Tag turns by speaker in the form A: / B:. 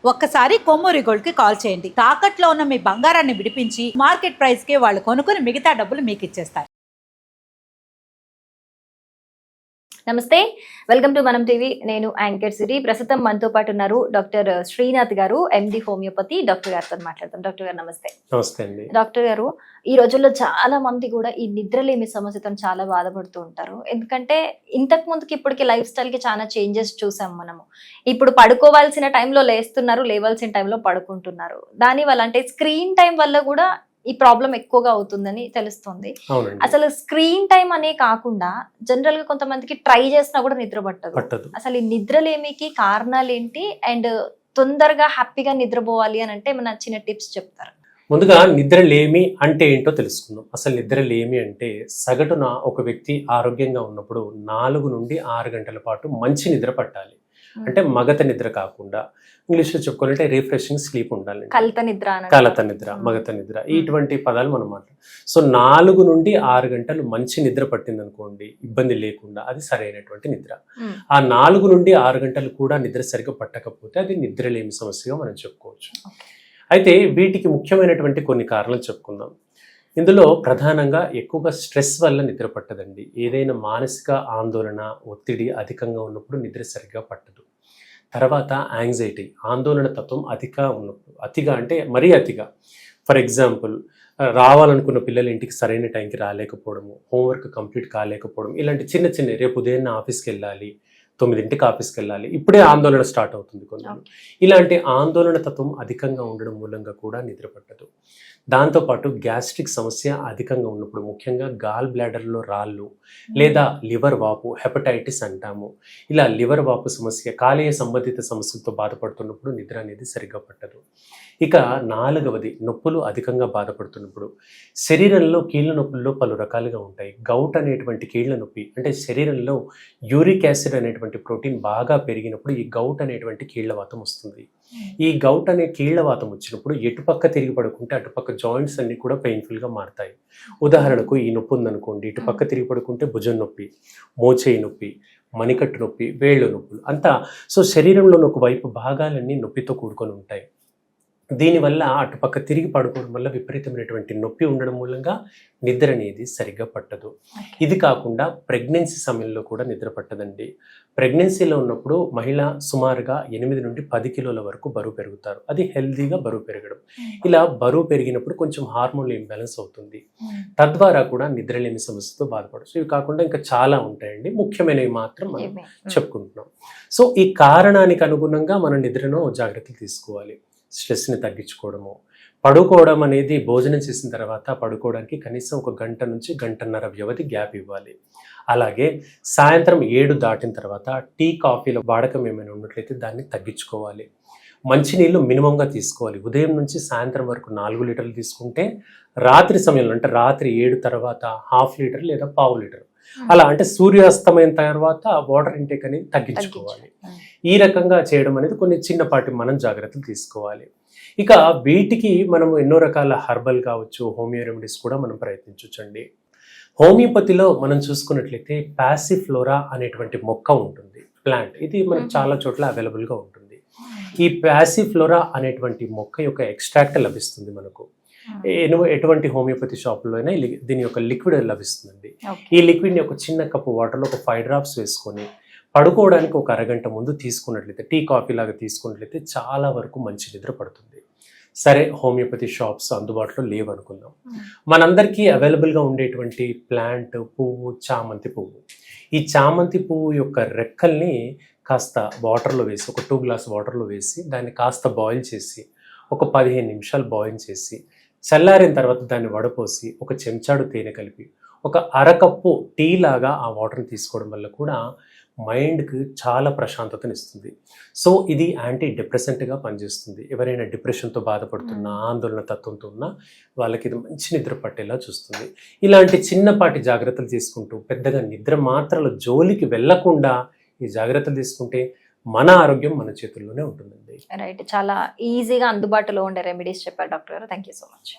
A: ఒక్కసారి కొమ్మూరి గోల్డ్ కి కాల్ చేయండి. తాకట్లో ఉన్న మీ బంగారాన్ని విడిపించి మార్కెట్ ప్రైస్ కి వాళ్ళు కొనుక్కుని మిగతా డబ్బులు మీకు ఇచ్చేస్తారు.
B: నమస్తే, వెల్కమ్ టు మనం టీవీ. నేను యాంకర్ సిరి. ప్రస్తుతం మనతో పాటు ఉన్నారు డాక్టర్ శ్రీనాథ్ గారు, ఎండి హోమియోపతి. డాక్టర్ గారితో మాట్లాడతాం. డాక్టర్ గారు నమస్తే.
C: నమస్తే అండి.
B: డాక్టర్ గారు, ఈ రోజుల్లో చాలా మంది కూడా ఈ నిద్రలేమి సమస్యతో చాలా బాధపడుతూ ఉంటారు. ఎందుకంటే ఇంతకు ముందుకి ఇప్పటికి లైఫ్ స్టైల్ కి చాలా చేంజెస్ చూసాం మనము. ఇప్పుడు పడుకోవాల్సిన టైంలో లేస్తున్నారు, లేవాల్సిన టైంలో పడుకుంటున్నారు. దానివల్ల అంటే స్క్రీన్ టైం వల్ల కూడా ఈ ప్రాబ్లం ఎక్కువగా అవుతుందని తెలుస్తుంది. అసలు స్క్రీన్ టైం అనే కాకుండా జనరల్ గా కొంతమందికి ట్రై చేసినా కూడా నిద్ర పట్టదు. అసలు ఈ నిద్రలేమికి కారణాలు ఏంటి, అండ్ తొందరగా హ్యాపీగా నిద్రపోవాలి అని అంటే మన చిన్న టిప్స్ చెప్తారు.
C: ముందుగా నిద్రలేమి అంటే ఏంటో తెలుసుకుందాం. అసలు నిద్రలేమి అంటే సగటున ఒక వ్యక్తి ఆరోగ్యంగా ఉన్నప్పుడు 4 నుండి 6 గంటల పాటు మంచి నిద్ర పట్టాలి. అంటే మగత నిద్ర కాకుండా, ఇంగ్లీష్ లో చెప్పుకోవాలంటే రిఫ్రెషింగ్ స్లీప్ ఉండాలి.
B: కలత నిద్ర,
C: మగత నిద్ర, ఇటువంటి పదాలు మనం మాట్లాడాలి. సో 4 నుండి 6 గంటలు మంచి నిద్ర పట్టింది అనుకోండి, ఇబ్బంది లేకుండా, అది సరైనటువంటి నిద్ర. ఆ 4 నుండి 6 గంటలు కూడా నిద్ర సరిగ్గా పట్టకపోతే అది నిద్రలేమి సమస్యగా మనం చెప్పుకోవచ్చు. అయితే వీటికి ముఖ్యమైనటువంటి కొన్ని కారణాలు చెప్పుకుందాం. ఇందులో ప్రధానంగా ఎక్కువగా స్ట్రెస్ వల్ల నిద్ర పట్టదండి. ఏదైనా మానసిక ఆందోళన, ఒత్తిడి అధికంగా ఉన్నప్పుడు నిద్ర సరిగ్గా పట్టదు. తర్వాత యాంగ్జైటీ, ఆందోళన తత్వం అతిగా అంటే మరీ అతిగా. ఫర్ ఎగ్జాంపుల్, రావాలనుకున్న పిల్లలు ఇంటికి సరైన టైంకి రాలేకపోవడము, హోంవర్క్ కంప్లీట్ కాలేకపోవడం, ఇలాంటి చిన్న చిన్న, రేపు ఉదయాన్నే ఆఫీస్కి వెళ్ళాలి, 9ంటికి ఆఫీస్కి వెళ్ళాలి, ఇప్పుడే ఆందోళన స్టార్ట్ అవుతుంది కొంచెం. ఇలాంటి ఆందోళన తత్వం అధికంగా ఉండడం మూలంగా కూడా నిద్ర పట్టదు. దాంతోపాటు గ్యాస్ట్రిక్ సమస్య అధికంగా ఉన్నప్పుడు, ముఖ్యంగా గాల్ బ్లాడర్లో రాళ్ళు లేదా లివర్ వాపు, హెపటైటిస్ అంటాము, ఇలా లివర్ వాపు సమస్య, కాలేయ సంబంధిత సమస్యలతో బాధపడుతున్నప్పుడు నిద్ర అనేది సరిగ్గా పట్టదు. ఇక 4వది, నొప్పులు అధికంగా బాధపడుతున్నప్పుడు. శరీరంలో కీళ్ళ నొప్పుల్లో పలు రకాలుగా ఉంటాయి. గౌట్ అనేటువంటి కీళ్ళ నొప్పి అంటే శరీరంలో యూరిక్ యాసిడ్ అనేటువంటి ప్రోటీన్ బాగా పెరిగినప్పుడు ఈ గౌట్ అనేటువంటి కీళ్లవాతం వస్తుంది. ఈ గౌట్ అనే కీళ్లవాతం వచ్చినప్పుడు ఎటుపక్క తిరిగి పడుకుంటే అటుపక్క జాయింట్స్ అన్ని కూడా పెయిన్ఫుల్గా మారుతాయి. ఉదాహరణకు ఈ నొప్పి ఉందనుకోండి, ఇటుపక్క తిరిగి పడుకుంటే భుజం నొప్పి, మోచేయి నొప్పి, మణికట్టు నొప్పి, వేళ్ళు నొప్పులు అంతా. సో శరీరంలోని ఒక వైపు భాగాలన్నీ నొప్పితో కూడుకొని ఉంటాయి. దీనివల్ల అటుపక్క తిరిగి పడుకోవడం వల్ల విపరీతమైనటువంటి నొప్పి ఉండడం మూలంగా నిద్ర అనేది సరిగ్గా పట్టదు. ఇది కాకుండా ప్రెగ్నెన్సీ సమయంలో కూడా నిద్ర పట్టదండి. ప్రెగ్నెన్సీలో ఉన్నప్పుడు మహిళ సుమారుగా 8 నుండి 10 కిలోల వరకు బరువు పెరుగుతారు. అది హెల్తీగా బరువు పెరగడం. ఇలా బరువు పెరిగినప్పుడు కొంచెం హార్మోన్లు ఇంబ్యాలెన్స్ అవుతుంది. తద్వారా కూడా నిద్రలేని సమస్యతో బాధపడచ్చు. ఇవి కాకుండా ఇంకా చాలా ఉంటాయండి, ముఖ్యమైనవి మాత్రం మనం చెప్పుకుంటున్నాం. సో ఈ కారణానికి అనుగుణంగా మనం నిద్రను జాగ్రత్తలు తీసుకోవాలి. స్ట్రెస్ని తగ్గించుకోవడము, పడుకోవడం అనేది భోజనం చేసిన తర్వాత పడుకోవడానికి కనీసం 1 గంట నుంచి 1.5 గంటల వ్యవధి గ్యాప్ ఇవ్వాలి. అలాగే సాయంత్రం 7 దాటిన తర్వాత టీ, కాఫీల వాడకం ఏమైనా ఉన్నట్లయితే దాన్ని తగ్గించుకోవాలి. మంచినీళ్ళు మినిమంగా తీసుకోవాలి. ఉదయం నుంచి సాయంత్రం వరకు 4 లీటర్లు తీసుకుంటే, రాత్రి సమయంలో అంటే రాత్రి 7 తర్వాత 1/2 లీటర్ లేదా 1/4 లీటర్, అలా అంటే సూర్యాస్తమైన తర్వాత వాటర్ ఇంటేక్ అనేది తగ్గించుకోవాలి. ఈ రకంగా చేయడం అనేది కొన్ని చిన్నపాటి మనం జాగ్రత్తలు తీసుకోవాలి. ఇక వీటికి మనం ఎన్నో రకాల హర్బల్ కావచ్చు, హోమియో రెమెడీస్ కూడా మనం ప్రయత్నించవచ్చండి. హోమియోపతిలో మనం చూసుకున్నట్లయితే పాసిఫ్లోరా అనేటువంటి మొక్క ఉంటుంది, ప్లాంట్. ఇది మనకు చాలా చోట్ల అవైలబుల్గా ఉంటుంది. ఈ పాసిఫ్లోరా అనేటువంటి మొక్క యొక్క ఎక్స్ట్రాక్ట్ లభిస్తుంది మనకు. ఎటువంటి హోమియోపతి షాపులో అయినా దీని యొక్క లిక్విడ్ లభిస్తుందండి. ఈ లిక్విడ్ని ఒక చిన్న కప్పు వాటర్లో ఒక 5 డ్రాప్స్ వేసుకొని పడుకోవడానికి 1 అరగంట ముందు తీసుకున్నట్లయితే, టీ, కాఫీ లాగా తీసుకున్నట్లయితే చాలా వరకు మంచి నిద్ర పడుతుంది. సరే, హోమియోపతి షాప్స్ అందుబాటులో లేవు అనుకుందాం. మనందరికీ అవైలబుల్గా ఉండేటువంటి ప్లాంట్ పువ్వు చామంతి పువ్వు. ఈ చామంతి పువ్వు యొక్క రెక్కల్ని కాస్త వాటర్లో వేసి, ఒక 2 గ్లాస్ వాటర్లో వేసి దాన్ని కాస్త బాయిల్ చేసి ఒక 15 నిమిషాలు బాయిల్ చేసి చల్లారిన తర్వాత దాన్ని వడపోసి 1 చెంచాడు తేనె కలిపి 1 అరకప్పు టీ లాగా ఆ వాటర్ని తీసుకోవడం వల్ల కూడా మైండ్కి చాలా ప్రశాంతతనిస్తుంది. సో ఇది యాంటీ డిప్రెసెంట్గా పనిచేస్తుంది. ఎవరైనా డిప్రెషన్తో బాధపడుతున్నా, ఆందోళన తత్వంతో ఉన్నా వాళ్ళకి ఇది మంచి నిద్ర పట్టేలా చూస్తుంది. ఇలాంటి చిన్నపాటి జాగ్రత్తలు తీసుకుంటూ పెద్దగా నిద్ర మాత్రలు జోలికి వెళ్లకుండా ఈ జాగ్రత్తలు తీసుకుంటే మన ఆరోగ్యం మన చేతుల్లోనే ఉంటుందండి.
B: రైట్, చాలా ఈజీగా అందుబాటులో ఉండే రెమెడీస్ చెప్పారు డాక్టర్ గారు. Thank you so much.